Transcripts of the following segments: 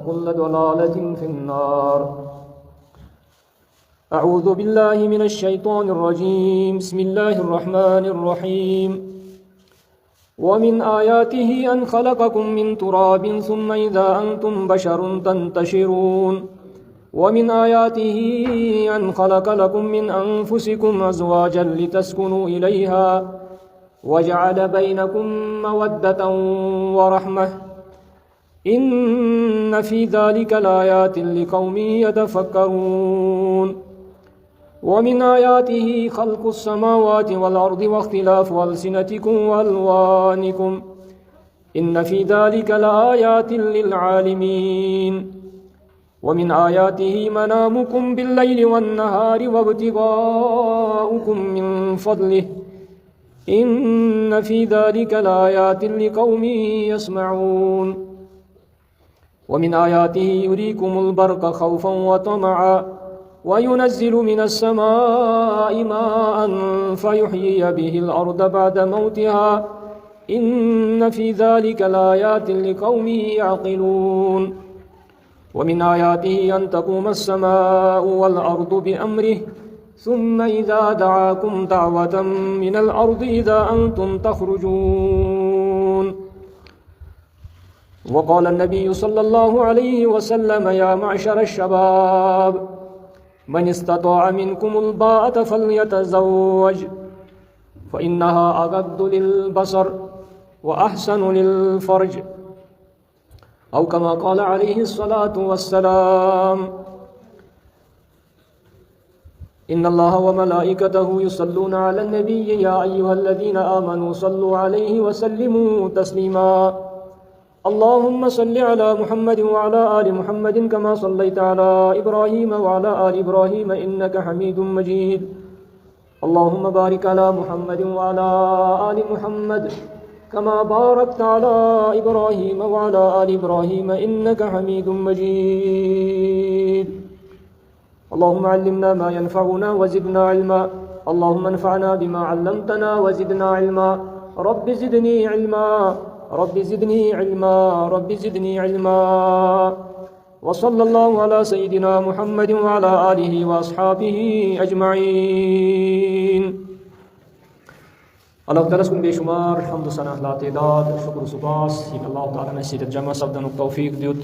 وكل ضلالة في النار. أعوذ بالله من الشيطان الرجيم. بسم الله الرحمن الرحيم. ومن آياته أن خلقكم من تراب ثم إذا أنتم بشر تنتشرون. ومن آياته أن خلق لكم من أنفسكم أزواجا لتسكنوا إليها وجعل بينكم مودة ورحمة إن في ذلك لآيات لقوم يتفكرون. ومن آياته خلق السماوات والأرض واختلاف ألسنتكم وألوانكم إن في ذلك لآيات للعالمين. ومن آياته منامكم بالليل والنهار وابتغاؤكم من فضله إن في ذلك لآيات لقوم يسمعون. ومن آياته يريكم البرق خوفا وطمعا وينزل من السماء ماء فيحيي به الأرض بعد موتها إن في ذلك لآيات لقوم يعقلون. ومن آياته أن تقوم السماء والأرض بأمره ثم إذا دعاكم دعوة من الأرض إذا أنتم تخرجون. وقال النبي صلى الله عليه وسلم يا معشر الشباب من استطاع منكم الباءة فليتزوج فإنها أغض للبصر وأحسن للفرج أو كما قال عليه الصلاة والسلام. إن الله وملائكته يصلون على النبي يا أيها الذين آمنوا صلوا عليه وسلموا تسليما. اللهم صل على محمد وعلى آل محمد كما صليت على إبراهيم وعلى آل إبراهيم إنك حميد مجيد. اللهم بارك على محمد وعلى آل محمد كما باركت على إبراهيم وعلى آل إبراهيم إنك حميد مجيد. اللهم علمنا ما ينفعنا وزدنا علما. اللهم انفعنا بما علمتنا وزدنا علما. رب زدني علما رب زدني علما رب زدني علما. وصلى الله على سيدنا محمد وعلى آله وأصحابه أجمعين. Allah Ta'ala kun बेशुमार हम्द सना लातेदाद शुक्र सुपास कि अल्लाह ताला ने सीधे जमा सब्दन तौफीक दियुत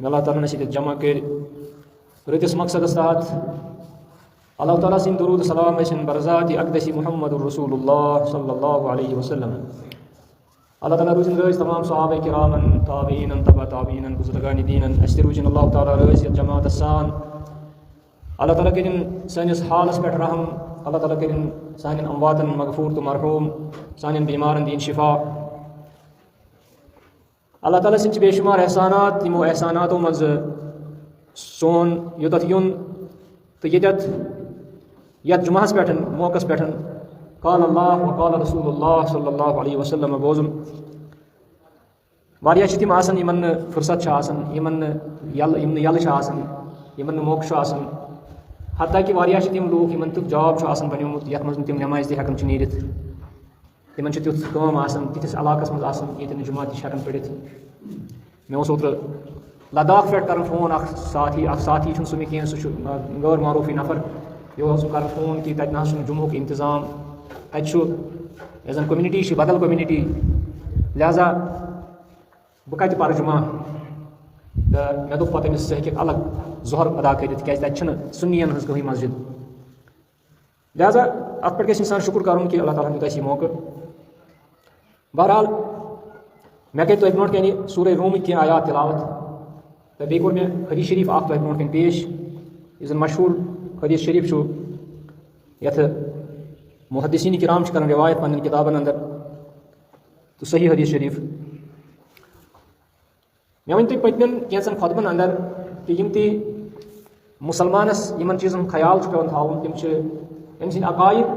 अल्लाह ताला ने सीधे जमा के रतिस मकसद साथ अल्लाह ताला सिन दुरूद सलाम सिन बरज़ात अक़दसी मुहम्मदुर रसूलुल्लाह सल्लल्लाहु अलैहि वसल्लम. अल्लाह ताला रुजिन रज़ तमाम सहाबा किरामन ताबईन तबा ताबईन बुज़ुर्गान दीनन अस्ति रुजिन अल्लाह ताला रज़ जमात सान. अल्लाह ताला के सनिस हालस पे रहम. अल्लाह ताला करिन सानिन अमवातन मगफूर तो मरहूम सानिन बीमारन दीन शिफा. अल्लाह ताला सिन बेशुमार एहसानात तिमो एहसानातों मज सोन युतत युन तो यत जुमाहस पेठन मौकस पेठन काल अल्लाह व काल रसूलुल्लाह सल्लल्लाहु अलैहि वसल्लम बोजुम वारिया तिम आसन यमन फुर्सत आसन यमन यल आसन यमन मौक़ आसन हत्ता कि वारिया तिम लूक यमन तुक जॉब बनोमुत यथ मज तिम नमाज तक नीरित तिमन तुथ कम तिथिस इलाकस मज ये जुमात हेकान पढ़ित. मे ओत्र लद्दाख पे कर फोन साथी सह मे कह सह गैर मारूफी नफर ये कर फोन कि तत ना जुमुक इंतजाम तन कम्युनिटी बदल कम्युनिटी लिहाजा बह कत पर जुमा तो मे दोप पे सह हेक अलग जोहर अदा कर सुन्नियन हज कहीं मस्जिद. लिहाजा अत पे इंसान शुक्र कर कि अल्लाह ताला दित मौका. बहरहाल मे कर तुम ब्रोट कन सूरह रूम कह आयात तिलावत तो बे कोर मे हदीस शरीफ तुम ब्रोट कन पेश यह मशहूर हदीस शरीफ यथ मुहद्दिसीन किराम कर रिवायत पन्न किताबन अंदर तो सही हदीस शरीफ. मे वन तुम पतमन कैंसन खुतबन अंदर कि यम ति मुसलमानस यमन चीज़न ख्याल पेवन थावन तम अम सद अकायद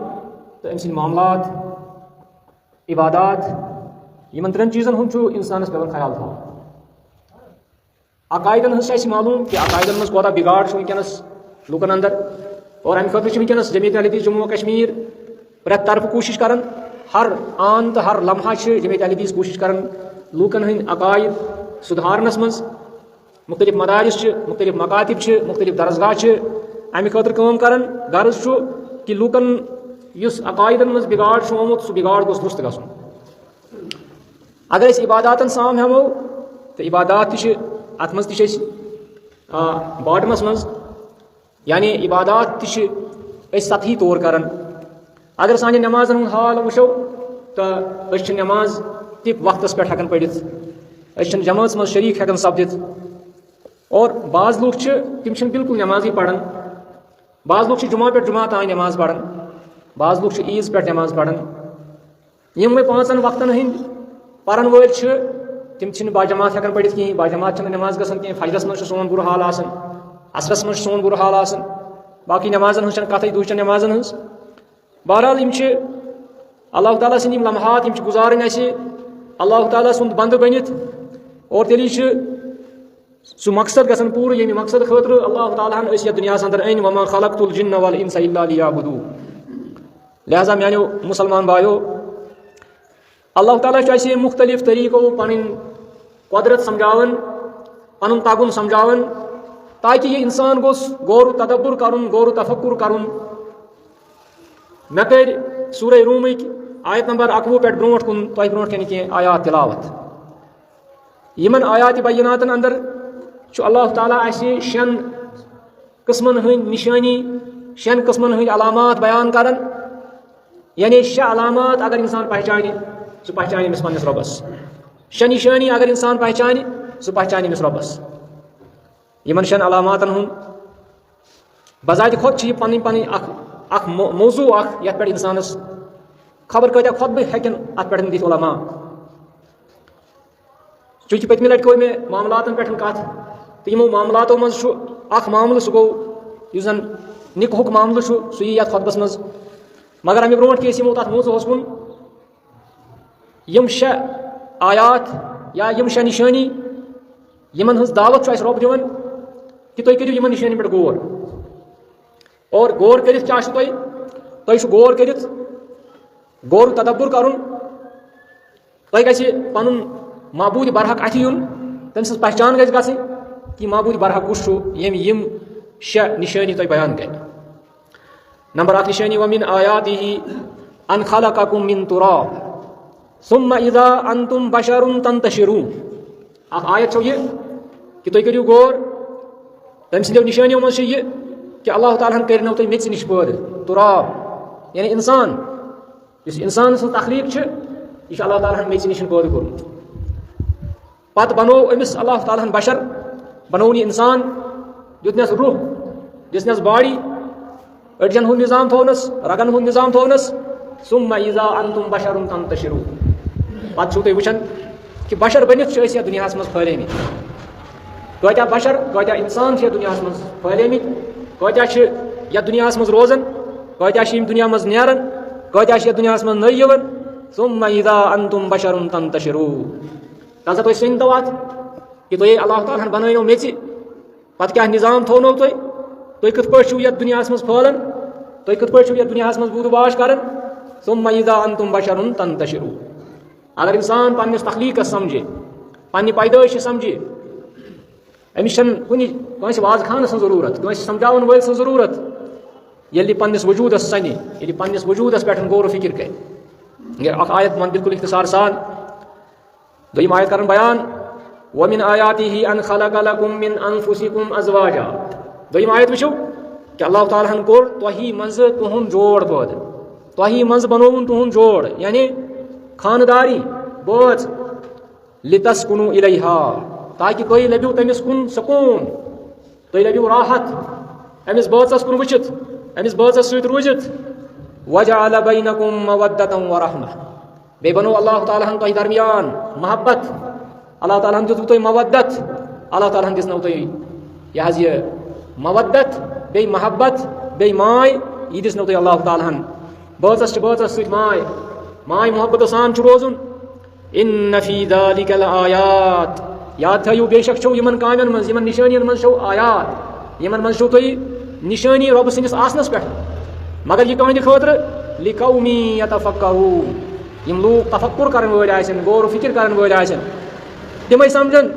तो अम सद मामलात इबादात यमन त्रेन चीज़न हूँ इंसानस पेवन ख्याल थावन. अकायदन हज मालूम कि अकायदन मज कोता बिगाड़ वनकस लूकन अंदर और अमे खुद वनकस जमीयत अहले हदीस जम्मू कश्मीर प्रत तरफ कोशिश कर हर आन तो हर लम्हा जमीयत अहले हदीस कोशिश कर लूकन हंद अकायद सुधारनस मज मुख्तलिफ मदारिस मुख्तलिफ मकातिब मुख्तलिफ दरसगाह अमि खतर काम करन गर्ज कि लूकन युस अकायदन मज बिगाड़ आमुत सह बिगाड़ गोस दुरुस्त गसन अगर इबादातन साम हेमो तो इबादात अत मज बॉटमस मज यानी इबादात सतही तौर करन अगर सान नमाजन हूँ हाल वो तो नमाज ति वक्तस पे हेकन पढ़ित जमात मज शरीक हेकन सपदित और बाज लूक तिम बिल्कुल नमाजी पढ़ान बाज लूक जुमा पे जुमा तान नमाज पढ़ान बाज लूक ईज पे नमाज पढ़ान यम पांचन वक्तन हंद पारन वल तिम बाजमात हेकन पढ़ित कहीं बाजमात नमाज गसन कहीं फजरस मज सोन बुर हाल असरस मज सोन बुर हाल बाकी नमाजन हज कथ दूचन नमाजन हज बहरहाल अल्लाह ताला सद लम्हात गुजारन अल्लाह ताला सुंद बंद बनित और तेली सह मकसद गसन पूर ये मकसद खतर अल्लाह ताला ये दुनिया अंदर अन वमा खलक़तुल जिन्न वल इंसा इल्ला लियअबुदून लिहाजा म्यानो मुसलमान भाइयों अल्लाह ताला मुख्तलिफ तरीकों पन कुदरत समझावन पन तगुन समझावन ताकि ये इंसान गोस गौर तदब्बुर करुन गौर तफक्कुर करुन मे कर सूरह रूमिक आयत नंबर 11 पे ब्रोट कुन तुह ब्रोट कन कह आयात तिलावत यमन आयात बैनातन अंदर अल्लाह ताला शेन किस्मन हंद निशानी शेन किस्मन हंद अलामात बयान करन यानी 6 अलामात अगर इंसान पहचाने सह पहचान अमिस पन्निस रब्बस 6 निशानी अगर इंसान पहचाने सह पहचान अमिस रब्बस यमन 6 अलामातन हंद बजात खुद पन पन अख मौजू ये पे इंसानस खबर कत्या खुतब हेकन अत पे दित उलमा चूंकि पतम लट को मे मामलातन पे कत तो यमो मामलातों मज मामल सह गो जन निकहुक मामल सह यी यथ खुतबस मज मगर अमे ब्रोट कि यमो तथ मौजूस कुन यम 6 आयात या यम 6 निशानी यमन हज दावत रब दिवन कि तुम करियो यमन निशानी पे गौर और गौर कर क्या तुम गौर कर गौर तदब्बुर करुन तुम गि पन महबूद बरहक अथ युन तम सज पहचान गई कि महबूद बरहक कुछ यम 6 निशानी तुम बयान कर नंबर 1 निशानी वमिन आयातिही अन खलक़कुम मिन तुराब सुम्मा इज़ा अंतुम बशरुन तंतशिरून आयत यह कि तुम करियो गौर तम सद निशानियों मज यह कि अल्लाह ताला कर तुम मेच नश पैद तुराब यानी इंसान इस इंसान सं तखलीक यह अल्लाह ताला मेच नश पैद कोर्मुत पत बनो अमिस अल्लाह ताला बशर बनोन इंसान दितनस रूह दिसनस बॉडी अड़जन हुंद निजाम थोनस रगन हुंद निजाम थोनस सुम्मा इज़ा अंतुम बशरुन तंतशिरून पत तुम वुचन कि बशर बनित यह दुनिया मज फैलमित कत्या बशर कत्या इंसान दुनिया मज फैलमित कत्या यह दुनिया मज रोजन कत्या दुनिया मज नेरन कत्या यह दुनिया मज नई यवन सुम्मा इज़ा अंतुम बशरुन तंतशिरून तसा तुम सन तो अत कि तुम अल्लाह ताला बनो मेच पत क्या निजाम थोनो तुम कत पे यह दुनिया मज फैलन तुम कत पे यह दुनिया मज बूदबाश कर सुम्मा इज़ा अंतुम बशरुन तंतशिरून अगर इंसान पन्निस तखलीक समझे पन्नि पैदाइश समझे अमिस कुछ वाज खान जरूरत समझावन वल जरूरत ये पन्निस वजूदस सने ये पन्निस वजूदस पे गौर फिक्र कर आयत मन बिल्कुल इख्तिसार सान दोयम आयत कर बयान वमिन आयातिही अन खलक़ लकुम मिन अनफुसिकुम अज़वाजा दोयम आयत वुचो कि अल्लाह ताला कोर तुही मज तुहुंद जोड़ पैद तुही मज बनोवन तुहुंद जोड़ यानी खानदारी बोझ लितस्कुनु इलैहा ताकि तुम लभ्यू तमिस कुन सकून तुम लभ्यू राहत अमिस बोचस कुन वुचित अमिस बोचस सत रूजित वजअल बैनकुम मवद्दतन व रहमा बे बनो अल्लाह ताला तुह दरमियान मोहब्बत अल्लाह ताला दितु तुम मवद्दत अल्लाह ताला दिसनो तुम यह मवद्दत बे मोहब्बत बे माय यह दिसनो तुम अल्लाह ताला बोचस सत माय माय मोहब्बत सान रोजुन इन फी ज़ालिका लआयात याद थो बेशक छो यमन कामन मज यमन निशानियन मज छो आयात यमन मज छो तुम निशानी रब सनिस आसनस पे मगर यह कहद खतर लिकौमी यतफक्करून यम लोग तफक्कुर करन वल आसन गौर फिक्र करन वल आसन तिमै समझन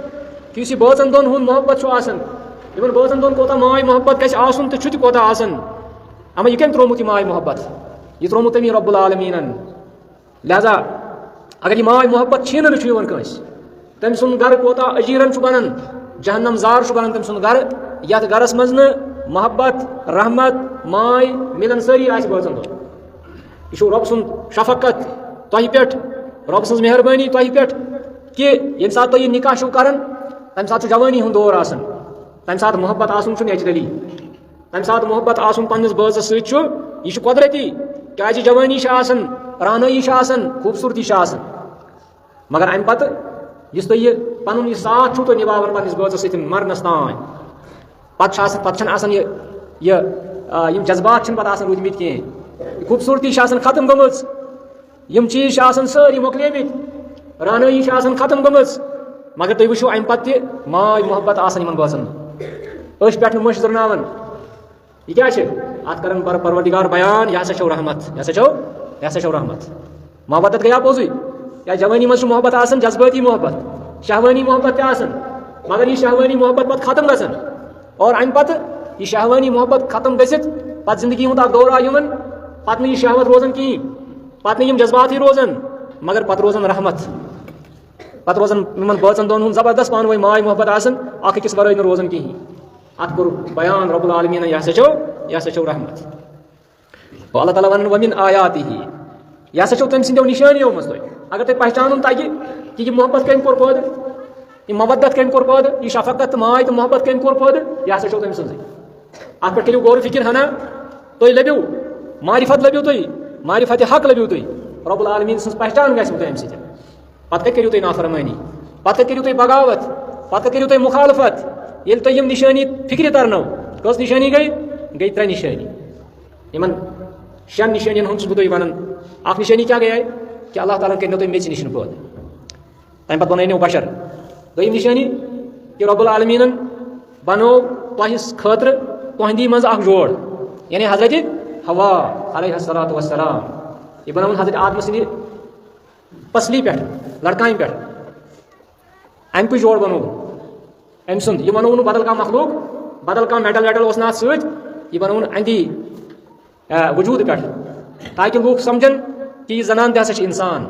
कि यह बचन दोन हुंद मोहब्बत इन बचन दोन कोता माय मोहब्बत गस आसन तो कोता आसन अमा यह कम त्रोमुत यह माय मोहब्बत यह त्रोमुत तमी रब्बुल आलमीनन लिहाजा अगर यह माय मोहब्बत छीन कंस तम सुन गर कोता अजीरन बनान जहन्नम जार बनान तम सुन गर यथ गरस मज मोहब्बत रहमत माय मिलन सारी बचन दोन यह रब सुन शफकत तह पे रब सज मेहरबानी तह पे कि ये सात तुम निकाह छो कर तम सात जवानी हूं दौर आसन तम सात मोहब्बत आसन नेचुरली तम सात मोहब्बत आसन पन्निस बजस सह कुदरती क्या जवानी रानई खूबसूरती मगर अम पत पुन यह साथ छो तुम निभावन पन्निस बजस सत मरनस तान यम जज्बात रूदमित कहें खूबसूरती खत्म गमज यम चीज सारी मोकलेमित रानई खत्म गमज मगर तुम वो अम पे माय मोहब्बत इन बचन अश पे मश जुर्नावन यह क्या अत कर परवरदिगार बयान यह हसा रहमत यह हसा रहमत मोहब्बत गया पोजु या जवानी मज मोहब्बत जज्बाती मोहब्बत शहवानी मोहब्बत मगर यह शहवानी मोहब्बत पे खत्म गसन और अम पे यह शहवानी मोहब्बत खत्म गसित पे जिंदगी हूं दौरा इन पे यह शहवत रोजान कहें पे यम जज्बात ही रोजान मगर पे रोजान रहमत पे रोजान इन बचन दोन हूं जबरदस्त पान माय मोहब्बत अकिस वर रोजान कहें अत कोर बयान रब्बुल आलमीन यह हसा रहमत अल्लाह ताला वन वमिन आयातिही यह हसा तम सो निशानियों मज अगर तुम पहचान तगे कि यह मोहब्बत कम कोर पैद यह मवद्दत कम कोर पैद यह शफकत माय तो मोहब्बत कम कोर पैद यह हसा तम सज अत पे करो गौर फिक्र हना तुम लभ्यू मारिफत लभ्यू तुम मारिफत हक लभ्यू तुम रब्बुल आलमीन सज पहचान गो तुम अम पे करो तुम नाफरमानी पे करो तुम बगावत पे करो तुम मुखालफत ये तुम यम निशानी फिक्र तरनो कस निशानी गई 3 निशानी इन 6 निशानियन हूं बह वन अख निशानी क्या गई कि अल्लाह ताला कर तुम मेच निश पद तम पे बन बशर दोम निशानी कि रब्बुल आलमीन बनो तुहस खतर तुहंदी मज जोड़ यानी हजरत हवा अलैहिस्सलातु वस्सलाम यह बनवन हजरत आदम सद पसली पे लड़कान पे अमुक जोड़ बनो अम सुंद यह बनो बदल कह मखलूक बदल कह मेटल वेटल ना सह बनो अंदी वजूद पे ताकि लोग समझन कि यह जनान तह इंसान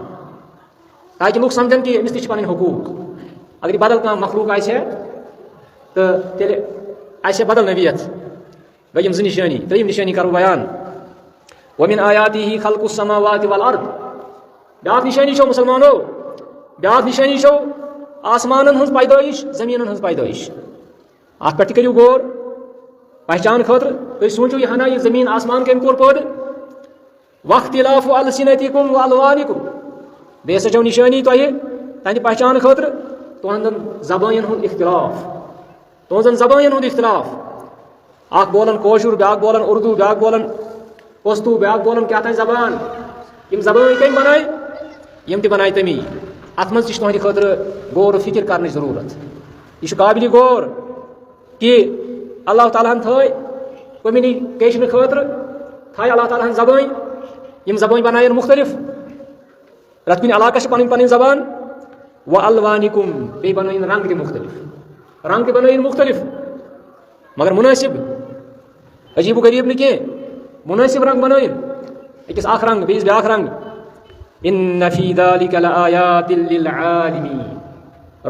ताकि लोग समझन कि अमिस तक हकूक अगर बदल कह मखलूक तो तेल बदल नबीयत गई 2 निशानी 3 निशानी करो बयान वमिन आयातिही खल्कुस समावाति वल अर्द ब्याक निशानी छो मुसलमानो ब्याक निशानी छो आसमान हज पैदाइश जमीन हज पैदाइश अत पे करो गौर पहचान खतर तुम सोचो यह हना यह जमीन आसमान कम कोर पैद वख्तिलाफु अलसिनतिकुम व अलवानिकुम बे सो निशानी तुह पहचान खतर तुहदन जबान हूं इख्तिलाफ तुहन जबान हूं इख्तिलाफ अख बोलन कोशुर ब्याक बोलन उर्दू ब्याक बोलन पस्तू ब्याक बोलन क्या जबान यम जबान कम बनाए यम बनाए तमी अत मज तुहद खतर गौर फिक्र कर जरूरत यह काबिल गौर कि अल्लाह ताला थे कम्युनिकेशन खतर थे अल्लाह ताला जबान यम जबान बनाए मुख्तलिफ रत कुन इलाकस पन पन जबान व अलवानिकुम बे बन रंग ति मुख्तलिफ रंग ति बन मुख्तलिफ मगर मुनासिब अजीब गरीब न कह मुनासिब रंग बन अकिस अख रंग बेस ब्याक रंग इन्न फी ज़ालिका लआयातिन लिल आलिमीन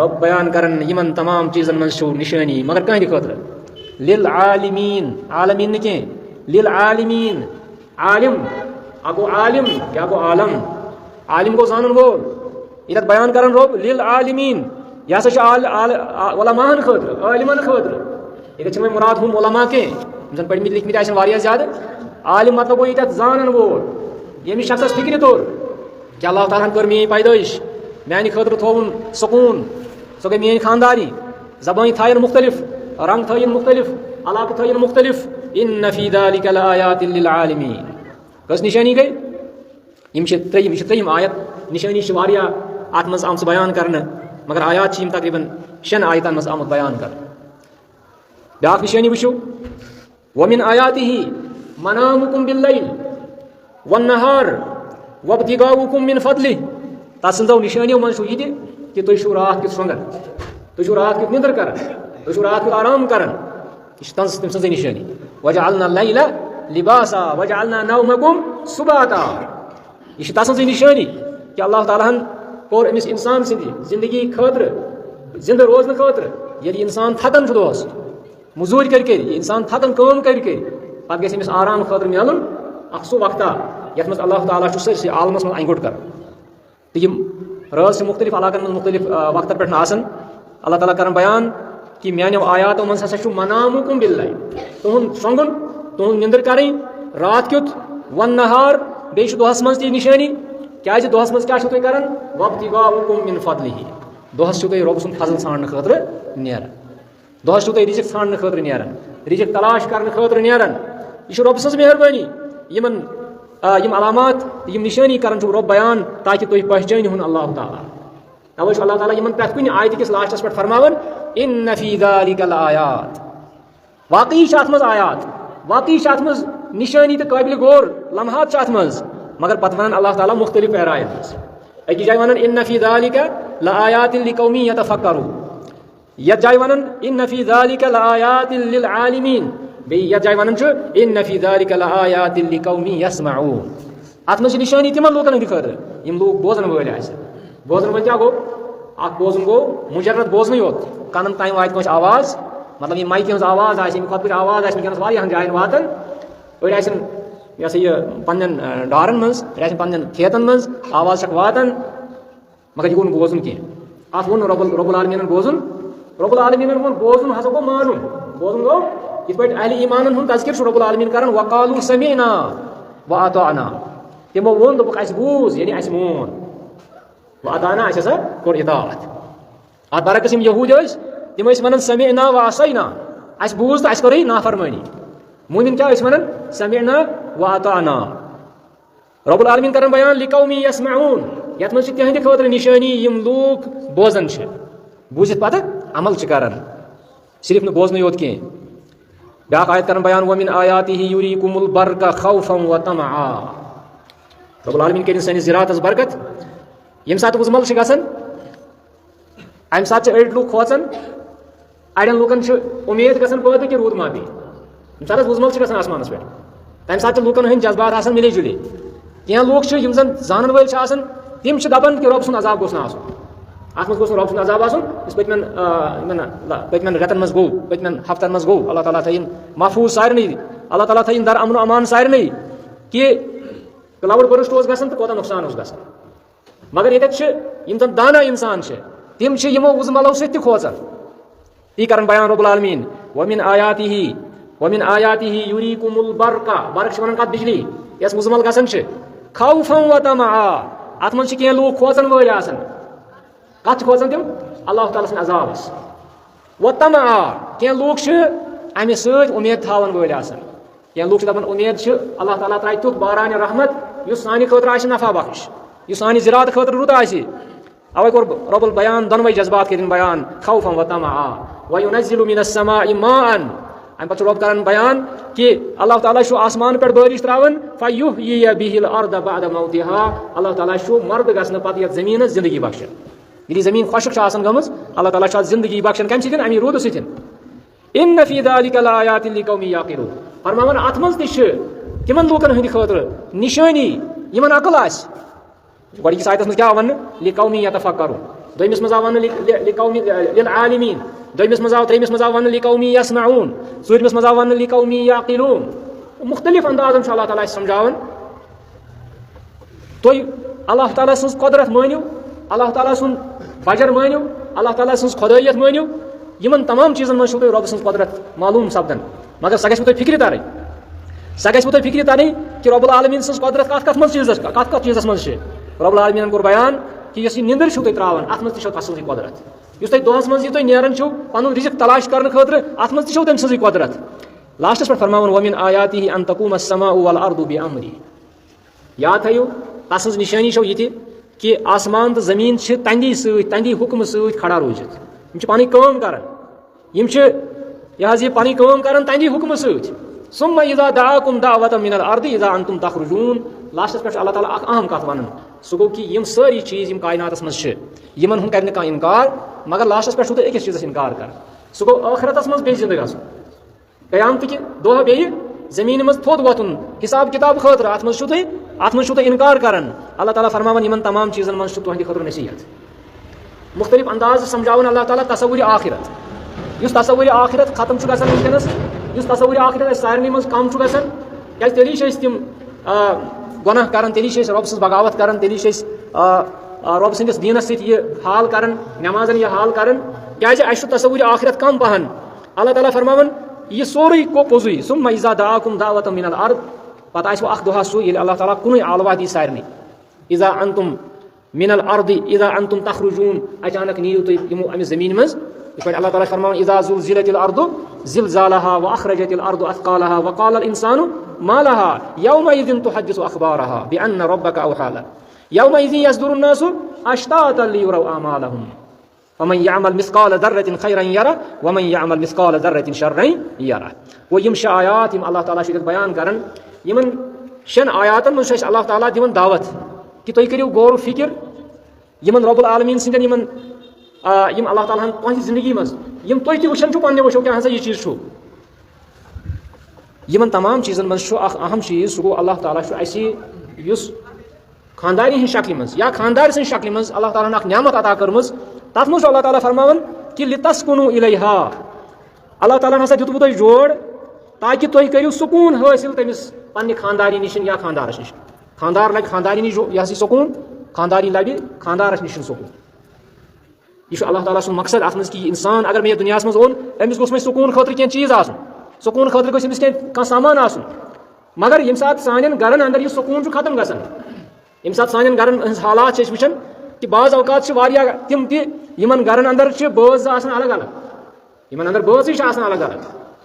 रब बयान करन यमन तमाम चीजन मन छो निशानी मगर कह खतर लिल आलिमीन आलमीन न कह लिल आलिमीन आलिम गो आलिम क्या गो आलम आलिम गो जानन वो इधर बयान करन रब लिल आलिमीन यह हसा उलमाहन खतर आलिमन खतर इधर मुराद हम उलमा के जन पढ़मित लिखमित वारिया ज्यादा आलिम मतलब गो ये जानन वो यमिस शख्स फिक्र तौर कि अल्लाह ताला कर मेरी पैदाइश मानि खतर थोन सुकून सो गई मेरी खानदारी जबान थन मुख्तलिफ रंग थन मुख्तलिफ इलाक थन मुख्तलिफ इन्न फी ज़ालिका लआयातिन लिल आलिमीन कस निशानी गई यम 3 आयत निशानी अत मज आम बयान करने मगर आयात तकरीबन 6 आयतन मज आमुत बयान कर ब्याक निशानी वो वमिन आयातिही मनामुकुम बिल्लैल वन्नहार वब्तिगाउकुम मिन फदलिह तसंदो निशानियों मज यह कि तुम रात किस संगन तुम रात कित निंदर कर, तुम रात कित आराम कर, तम सज निशानी वजअलना लैला लिबासा वजअलना नौमकुम सुबाता। यह तस निशानी कि अल्लाह तालाहन कोर अमिस इंसान सिंदी जिंदगी खतर जिंद रोजन खतर ये इंसान थकन दोस मजूर कर इंसान थकन काम कर पे गमिस आराम खतर मिलन अख सह वक्ता ये अल्लाह ताला सरसे आलमस मज अंगुट कर। तो यम राज से मुख्तलिफ इलाकन में मुख्तलिफ वक्तन पे अल्लाह ताला कर बयान कि मानो आयातों मज हसा मनामुकुम बिल्लाहि तुहद शोंगुन तुहद निंदर करें रात क्युत वन नहार बे दोहस मज ती निशानी क्या दोहस मज क्या तुम कर वब्तिगाउकुम मिन फदलिहि दोहस तुम रब सुन फजल छान खतर नेरान दोहस तुम रिजिक छान खतर नेरान रिजिक तलाश करने खतर नेरान यह रब सज मेहरबानी यमन यम अलामात यम निशानी कर रब बयान ताकि तुम पहचान अल्लाह ताला। तवे अल्लाह ताला यमन प्रत कुन आयत किस लास्टस पे फरमावन इन्न फी ज़ालिका लआयात वाकई अत मज आयात वाकई अत मज निशानी तो काबिल गौर लम्हात अत मज मगर पत वन अल्लाह ताला मुख्तलिफ पैरायत अकि जाय वन इन्न फी ज़ालिका लआयातिन लिकौमी यतफक्करून यत जाय वन इन्न फी ज़ालिका लआयातिन लिल आलिमीन बे यत जाय वन इन्न फी ज़ालिका लआयातिन लिकौमी यस्मऊन अत मज निशानी तिमन लोकन हंद खतर यम लोग बोजन वल आसे बोजन वल क्या गो अख बोजन गो मुजरद बोजन योत कानन ताई वात कस आवाज मतलब ये माइक हज आवाज आसे खुद आवाज आसे वनस वारियाहन जायन वातन अड़ आसन यह यह पन्न डारन मज पन्न खेतन मज आवाज वातन मगर यह गो बोजन कह अत वो रब्बुल आलमीन बोजन रब्बुल आलमीन वो बोजन हसा गो मानुन बोजन गो इत पे अहले ईमान हूं तज़किर रब्बुल आलमीन कर वक़ालू समीअना व अताअना तमो वो दोक बूज यानी अस मोन व अताअना अस हसा कोर इताअत अत बरकस यहूद तम वन समीअना व असैना अस बूज तो अस कर नाफरमानी मोमिन क्या वन समीअना व अताअना रब्बुल आलमीन कर बयान लिकौमी यस्मऊन यत मज तिहंद खतर निशानी यम लोग बोजन बूजित पत अमल कर सिर्फ न बोजन योत कह ब्याक आयत कर बयान वमिन आयातिहि युरीकुमुल बरका खौफन व तमआ रब्बुल आलमीन कर सनिस ज़िरातस बरकत यम सात उजमल गसन अम सात अड़ लूक खोचन अड़न लूकन उम्मीद गसन पैदा कि रूद मा पे यम सात उजमल गसन आसमानस पे तम सात लूकन हंद जज्बात आसान मिले जुले कह लूक यम जन जानन वल तम दपान कि रब सुन अजाब गोस ना अत मज गोस रब सुन अजाब आसन पतमन रतन मज गो पतमन हफ्तन मज गो अल्लाह ताला थयन महफूज सारनी अल्लाह ताला थयन दर अमन अमान सारनी कि क्लाउड बर्स्ट ओस गसन तो कोता नुकसान ओस गसन मगर ये यम जन दाना इंसान तम यमो उजमलो सत खोचन ती कर बयान रब्बुल आलमीन वमिन आयातिहि युरीकुमुल बरका बरक वन कत बिजली यस उजमल गसन खौफन व तमआ अत मज कह लूक खोचन वल आसन कत खोचन तम अल्लाह ताला सन अजाबस व तमआ कह लूक अमे सत उम्मीद थावन वल आसन कह लूक दपन उम्मीद अल्लाह ताला त्राय तुत बारान रहमत युस सानि खतर आसि नफा बख्श युस सानि ज़िरात खतर रुत आसि अवे कोर रब्बुल बयान दोनों जज्बात के बयान खौफन व तमआ व युनज़्ज़िलु मिनस समाइ माअन अम पे रब कर बयान कि अल्लाह ताला आसमान पे बारिश त्रावन फयुह्यि बिहिल अर्द बअद मौतिहा अल्लाह ताला मर्द गसन पत ये जमीन जिंदगी बख्शन ये जमीन खुशक गमज अल्लाह ताला जिंदगी बख्शन कम सत अमी रूद सत इन्न फी ज़ालिका लआयातिन लिकौमी याक़िलून फरमावन अत मज तिमन लूकन हंद खतर निशानी यमन अकल आस गॉडिस आयतस मज क्या वन लिकौमी यतफक्करून दोमिस मज वन लिकौमी लिल आलिमीन दोमिस मज त्रेमिस मज वन लिकौमी यस्मऊन चूरमिस मज वन लिकौमी याक़िलून मुख्तलिफ अंदाजन अल्लाह ताला समझावन तुम अल्लाह ताला सज कुदरत मानियो अल्लाह ताला सुन बजर मानियो अल्लाह ताला सज खुदायत मानियो यमन तमाम चीजन मज रब सज कुदरत मालूम सपदन मगर सह गो फिक्र तरह फिक्र तरह कि रब्बुल आलमीन सज कुदरत कत चीजस मज रब्बुल आलमीन कोर बयान कि यस निंदर त्रावन अत मज तसज कुदरत इस दोहस मज तुम नेरन पन रिजिक तलाश कर खतर अत मज तम सज कुदरत लास्टस पे फरमावन वमिन आयातिहि अन तक़ूम अस्समाउ वल अर्दु बिअम्री याद थो तसज निशानी ये कि आसमान तो जमीन तंदी तंदी हुक्म सत खड़ा रोजित पन काम कर यह पन काम कर तंदी हुक्म सत सुम्मा इज़ा दआकुम दावतन मिनल अर्दि इज़ा अंतुम तखरुजून लास्टस पे अल्लाह ताला अहम कत वन सह गो कि यम सारी चीज़ यम कायनातस मज यमन हुन कर कह इनकार मगर लास्टस पे तुम अकिस चीज़ इनकार कर सह गो आखिरतस मज बे जिंद गन क़यामत कि दह बे ज़मीन मज थोद वोतुन हिसाब किताब खतर अत मज तुम इनकार करन अल्लाह ताला फरमावन यमन तमाम चीज़न मज तुहंद खतर नसीहत मुख्तलिफ अंदाज समझावन अल्लाह ताला तसव्वुर आखिरत युस तसव्वुर आखिरत खत्म गसन वनकस युस तसव्वुर आखिरत सारे मज कम गसन क्या तेली तम गुनाह कर तेली रब सज बगावत कर तेली रब सदिस दीनस सह हाल कर नमाजन यह हाल कर क्या तसव्वुर आखिरत कम पहन अल्लाह ताला फरमावन यह सोरे गो पोजुई सुम्मा इज़ा दआकुम दावतम मिनल अर्द पत आह दुआ सू अल्लाह ताला कुन आलवा दी सारे इज़ा अंतुम मिनल अर्द इज़ा अंतुम तखरुजून अचानक नीरु तुम अमि ज़मीन मज ये अल्लाह ताला फरमावन इज़ा ज़ुलज़िलतिल अर्दु ज़िलज़ालहा व अखरजतिल अर्दु अथक़ालहा व क़ालल इंसानु मा लहा यौमइज़िन तुहद्दिसु अख़बारहा बिअन्न रब्बका अवहा लहा यौमइज़िन यस्दुरुन नासु अश्तातन लियुरौ आमालहुम फमन यअमल मिस्क़ाल ज़र्रतिन खैरन यरा व मन यअमल मिस्क़ाल ज़र्रतिन शर्रन यरा वो यम शे आयात यम अल्लाह ताला शुरू बयान करन यमन शन आयातन मज अल्लाह ताला दिवन दावत कि तुम करियो गौर फिक्र यमन रब्बुल आलमीन सिंदन यमन यम अल्लाह ताला तुहंद जिंदगी मज यम तुम तह वुचन पन्ने वो क्या हसा यह चीज़ यमन तमाम चीज़न मज अहम चीज़ सह गो अल्लाह ताला अस खानदारी हंद शक्ल मज या खानदार सं शक्ल मज अल्लाह ताला नियामत अता कर्मज तथ मज अल्लाह ताला फरमावन कि लितस्कुनु इलैहा अल्लाह ताला हसा दितु तुम जोड़ ताकि तुम करियो सुकून हासिल तमिस पन्ने खानदारी निश या खानदारस निश खानदार लगे खानदारी निश यह सुकून खानदारी लगे खानदारस निश सुकून यह अल्लाह ताला सुन मकसद अत कि इंसान अगर मे दुनिया मज ओन अमिस गोस सुकून खतर कह चीज़ आसन सुकून खतर गमिस कह सामान आसन मगर यम सात सान गरन अंदर यह सुकून खत्म गसन यम सात सान गरन हज हालात वुचन कि बाज़ अवकात तिम तिमन गरन अंदर बाज़ आसन अलग अलग यमन अंदर बाज़ अलग अलग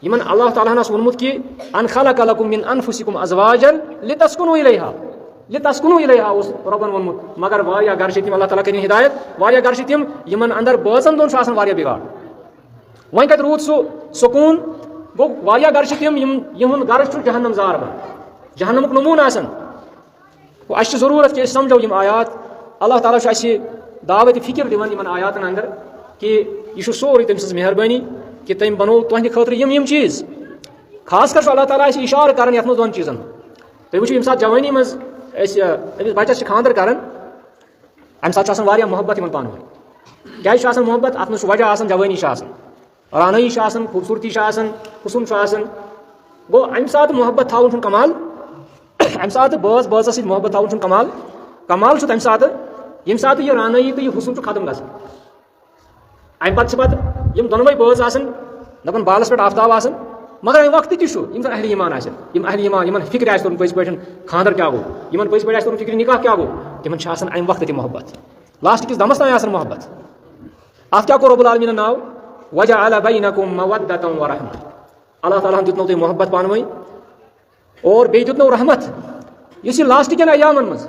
यमन अल्लाह ताला हस वोनमुत कि अन खलक़ लकुम मिन अनफुसिकुम अज़वाजन लितस्कुनु इलैहा उस रब्बन वोनमुत मगर वारिया गर तिम अल्लाह ताला करिन हिदायत वारिया गर तिम यमन अंदर बाज़न दोन आसान वारिया बिगाड़ वह कत रूद सुकून गो वारिया गर तिम यहुंद गर जहन्नम जार बन जहन्नमुक नमून आसन अस ज़रूरत कि समझो यम आयात अल्लाह ताला दावत फिक्र दिवन यमन आयातन अंदर कि यह सोरे तम सज मेहरबानी कि तम बनो तुहंद खतर यम चीज़ खास कर अल्लाह ताला इशार कर ये दोन चीज़न तुम वो यम सात जवानी मज अमिस बचस खानदर कर अम सात मोहब्बत इन पान वन क्या मोहब्बत अत मज वजह जवानी रानई खूबसूरती हुसन गो अम सात मोहब्बत थवन कमाल अम सात बाज बाजस सत मोहब्बत थवन कमाल कमाल तम सात यम सात यह रानई तो यह हुसन खत्म गसन अम पे दोनों बाज दपन बालस पे आफ्ताब आसन मगर अम वक्त तम अहल ईमान यमन फिक्र आन पज पे खानदर क्या गो यमन पज पे फिक्र निकाह क्या गो तिमन अम वक्त मोहब्बत लास्ट किस दमस तान मोहब्बत अत क्या को रब्बुल आलमीन नाव वजअल बैनकुम मवद्दतन व रहमह अल्लाह ताला दितनो तुम मोहब्बत पानवई और बे दितनो रहमत इस लास्ट कन अयामन मज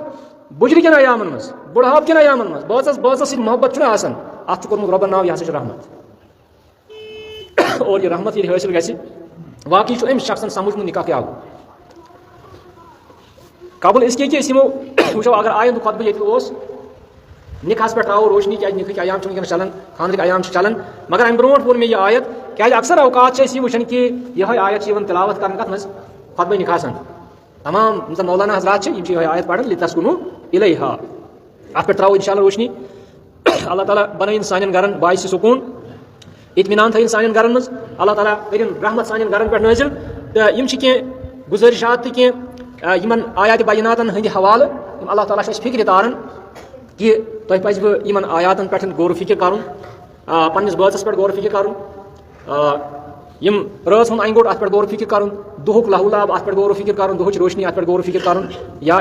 बुजर कन अयामन मज बुढ़ाप कन अयामन मज बाजस मोहब्बत आसान अत कोर्मुत रब्बन नाव यह रहमत और यह रहमत ये हासिल गि वाकई अमिस शख्सन समझ निकाह क्या गो काबुल इसके वो अगर आयंद खुतब ये निकाहस पे आओ रोशनी क्या निकाह अयाम चलान खानदर अयाम चलान मगर अम ब्रोट वो मे आयत क्या अक्सर अवकात वुचन कि यह आयत तिलावत कर कत मज खुतब निकाह तमाम मौलाना हजरात यह आयत पढ़न लितस्कुनु इलैहा अत पे त्रो इंशाअल्लाह रोशनी अल्लाह ताला बनाइन सान गरन बायस सुकून इत्मीनान थन सान गरन मज अल्लाह ताला करिन रहमत सान गरन पे नाजिल तो यम कह गुजारिशात तो कह यमन आयात बैनातन हंद हवाल अल्लाह ताला फिक्र तारन कि तुम पजब यमन आयातन पे गौर फिक्र कर पन्निस बाजस पे गौर फिक्र कर यम राज हूँ अंगोट अत पे गौर फिक्र कर दुहुक लहूलाब अत पे गौर फिक्र कर दुहुच रोशनी अत पे गौर फिक्र कर या